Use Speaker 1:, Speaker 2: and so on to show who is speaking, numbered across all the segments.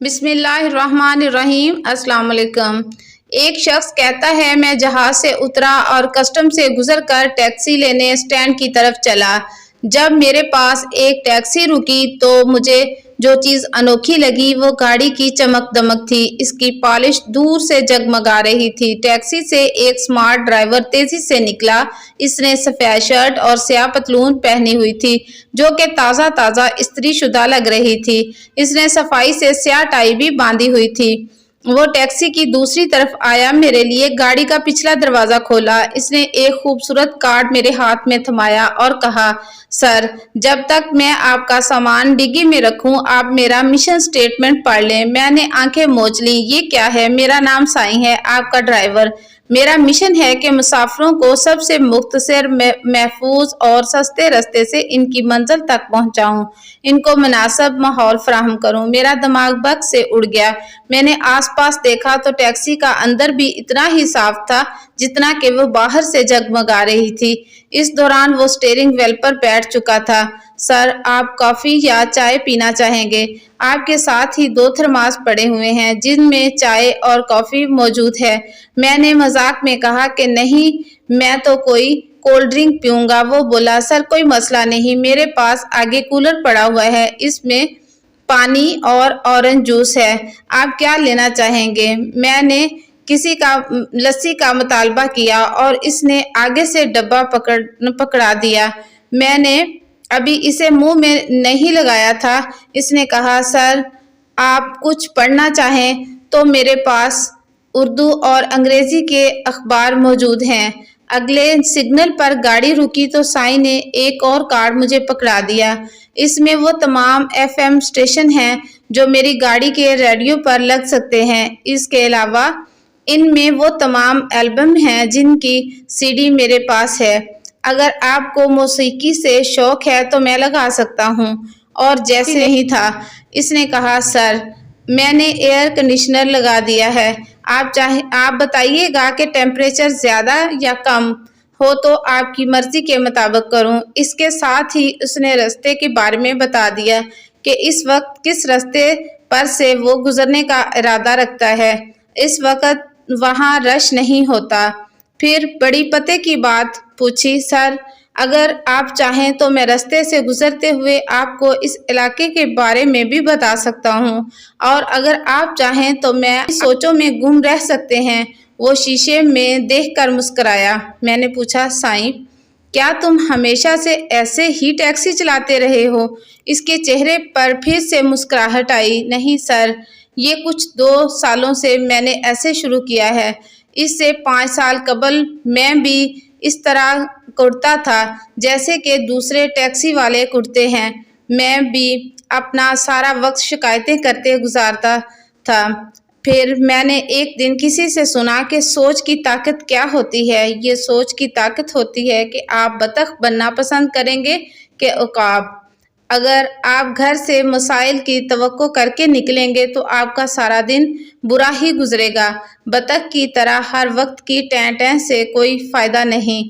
Speaker 1: بسم اللہ الرحمن الرحیم۔ السلام علیکم۔ ایک شخص کہتا ہے میں جہاز سے اترا اور کسٹم سے گزر کر ٹیکسی لینے اسٹینڈ کی طرف چلا۔ جب میرے پاس ایک ٹیکسی رکی تو مجھے جو چیز انوکھی لگی وہ گاڑی کی چمک دمک تھی۔ اس کی پالش دور سے جگمگا رہی تھی۔ ٹیکسی سے ایک سمارٹ ڈرائیور تیزی سے نکلا۔ اس نے سفید شرٹ اور سیاہ پتلون پہنی ہوئی تھی جو کہ تازہ تازہ استری شدہ لگ رہی تھی۔ اس نے صفائی سے سیاہ ٹائی بھی باندھی ہوئی تھی۔ وہ ٹیکسی کی دوسری طرف آیا، میرے لیے گاڑی کا پچھلا دروازہ کھولا۔ اس نے ایک خوبصورت کارڈ میرے ہاتھ میں تھمایا اور کہا، سر، جب تک میں آپ کا سامان ڈگی میں رکھوں آپ میرا مشن سٹیٹمنٹ پڑھ لیں۔ میں نے آنکھیں موج لیں۔ یہ کیا ہے؟ میرا نام سائیں ہے، آپ کا ڈرائیور۔ میرا مشن ہے کہ مسافروں کو سب سے مختصر، محفوظ اور سستے راستے سے ان کی منزل تک پہنچاؤں، ان کو مناسب ماحول فراہم کروں۔ میرا دماغ بگ سے اڑ گیا۔ میں نے آس پاس دیکھا تو ٹیکسی کا اندر بھی اتنا ہی صاف تھا جتنا کہ وہ باہر سے جگمگا رہی تھی۔ اس دوران وہ اسٹیئرنگ وہیل پر بیٹھ چکا تھا۔ سر، آپ کافی یا چائے پینا چاہیں گے؟ آپ کے ساتھ ہی 2 تھرماس پڑے ہوئے ہیں جن میں چائے اور کافی موجود ہے۔ میں نے مذاق میں کہا کہ نہیں، میں تو کوئی کولڈ ڈرنک پیوں گا۔ وہ بولا، سر کوئی مسئلہ نہیں، میرے پاس آگے کولر پڑا ہوا ہے، اس میں پانی اور اورنج جوس ہے، آپ کیا لینا چاہیں گے؟ میں نے لسی کا مطالبہ کیا اور اس نے آگے سے ڈبہ پکڑا دیا۔ میں نے ابھی اسے منہ میں نہیں لگایا تھا۔ اس نے کہا، سر آپ کچھ پڑھنا چاہیں تو میرے پاس اردو اور انگریزی کے اخبار موجود ہیں۔ اگلے سگنل پر گاڑی رکی تو سائیں نے ایک اور کارڈ مجھے پکڑا دیا۔ اس میں وہ تمام FM اسٹیشن ہیں جو میری گاڑی کے ریڈیو پر لگ سکتے ہیں۔ اس کے علاوہ ان میں وہ تمام البم ہیں جن کی CD میرے پاس ہے۔ اگر آپ کو موسیقی سے شوق ہے تو میں لگا سکتا ہوں۔ اور جیسے نہیں تھا، اس نے کہا، سر میں نے ایئر کنڈیشنر لگا دیا ہے، آپ بتائیے گا کہ ٹیمپریچر زیادہ یا کم ہو تو آپ کی مرضی کے مطابق کروں۔ اس کے ساتھ ہی اس نے راستے کے بارے میں بتا دیا کہ اس وقت کس راستے پر سے وہ گزرنے کا ارادہ رکھتا ہے۔ اس وقت وہاں رش نہیں ہوتا۔ پھر بڑی پتے کی بات پوچھی، سر اگر آپ چاہیں تو میں راستے سے گزرتے ہوئے آپ کو اس علاقے کے بارے میں بھی بتا سکتا ہوں، اور اگر آپ چاہیں تو میں سوچوں میں گم رہ سکتے ہیں۔ وہ شیشے میں دیکھ کر مسکرایا۔ میں نے پوچھا، سائیں کیا تم ہمیشہ سے ایسے ہی ٹیکسی چلاتے رہے ہو؟ اس کے چہرے پر پھر سے مسکراہٹ آئی۔ نہیں سر، یہ کچھ 2 سالوں سے میں نے ایسے شروع کیا ہے۔ اس سے 5 سال قبل میں بھی اس طرح کرتا تھا جیسے کہ دوسرے ٹیکسی والے کرتے ہیں۔ میں بھی اپنا سارا وقت شکایتیں کرتے گزارتا تھا۔ پھر میں نے ایک دن کسی سے سنا کہ سوچ کی طاقت کیا ہوتی ہے۔ یہ سوچ کی طاقت ہوتی ہے کہ آپ بطخ بننا پسند کریں گے کہ عقاب۔ اگر آپ گھر سے مسائل کی توقع کر کے نکلیں گے تو آپ کا سارا دن برا ہی گزرے گا۔ بطخ کی طرح ہر وقت کی ٹیں ٹیں سے کوئی فائدہ نہیں۔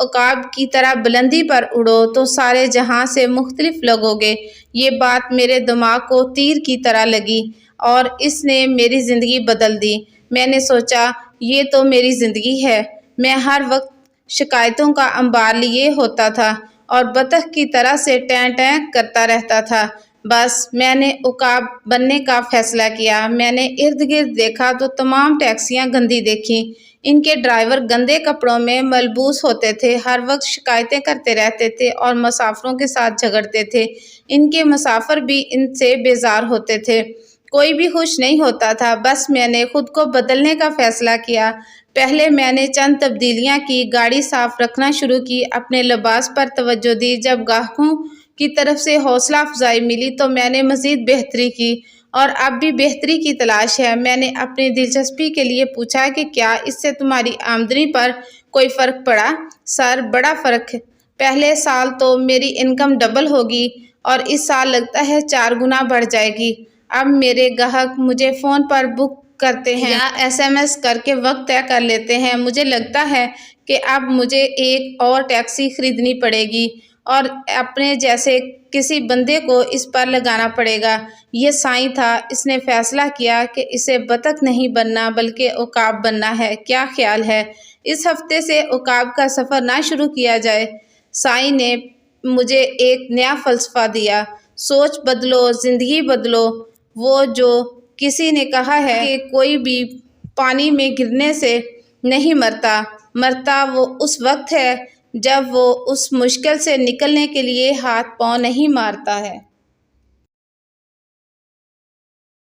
Speaker 1: عقاب کی طرح بلندی پر اڑو تو سارے جہاں سے مختلف لگو گے۔ یہ بات میرے دماغ کو تیر کی طرح لگی اور اس نے میری زندگی بدل دی۔ میں نے سوچا، یہ تو میری زندگی ہے۔ میں ہر وقت شکایتوں کا انبار لیے ہوتا تھا اور بطخ کی طرح سے ٹیں ٹیں کرتا رہتا تھا۔ بس میں نے عقاب بننے کا فیصلہ کیا۔ میں نے ارد گرد دیکھا تو تمام ٹیکسیاں گندی دیکھیں۔ ان کے ڈرائیور گندے کپڑوں میں ملبوس ہوتے تھے، ہر وقت شکایتیں کرتے رہتے تھے اور مسافروں کے ساتھ جھگڑتے تھے۔ ان کے مسافر بھی ان سے بیزار ہوتے تھے، کوئی بھی خوش نہیں ہوتا تھا۔ بس میں نے خود کو بدلنے کا فیصلہ کیا۔ پہلے میں نے چند تبدیلیاں کی، گاڑی صاف رکھنا شروع کی، اپنے لباس پر توجہ دی۔ جب گاہکوں کی طرف سے حوصلہ افزائی ملی تو میں نے مزید بہتری کی اور اب بھی بہتری کی تلاش ہے۔ میں نے اپنی دلچسپی کے لیے پوچھا کہ کیا اس سے تمہاری آمدنی پر کوئی فرق پڑا؟ سر بڑا فرق ہے۔ پہلے سال تو میری انکم ڈبل ہوگی اور اس سال لگتا ہے 4 گنا بڑھ جائے گی۔ اب میرے گاہک مجھے فون پر بک کرتے ہیں یا SMS کر کے وقت طے کر لیتے ہیں۔ مجھے لگتا ہے کہ اب مجھے ایک اور ٹیکسی خریدنی پڑے گی اور اپنے جیسے کسی بندے کو اس پر لگانا پڑے گا۔ یہ سائیں تھا، اس نے فیصلہ کیا کہ اسے بطخ نہیں بننا بلکہ عقاب بننا ہے۔ کیا خیال ہے اس ہفتے سے عقاب کا سفر نہ شروع کیا جائے؟ سائیں نے مجھے ایک نیا فلسفہ دیا، سوچ بدلو، زندگی بدلو۔ وہ جو کسی نے کہا ہے کہ کوئی بھی پانی میں گرنے سے نہیں مرتا، مرتا وہ اس وقت ہے جب وہ اس مشکل سے نکلنے کے لیے ہاتھ پاؤں نہیں مارتا ہے۔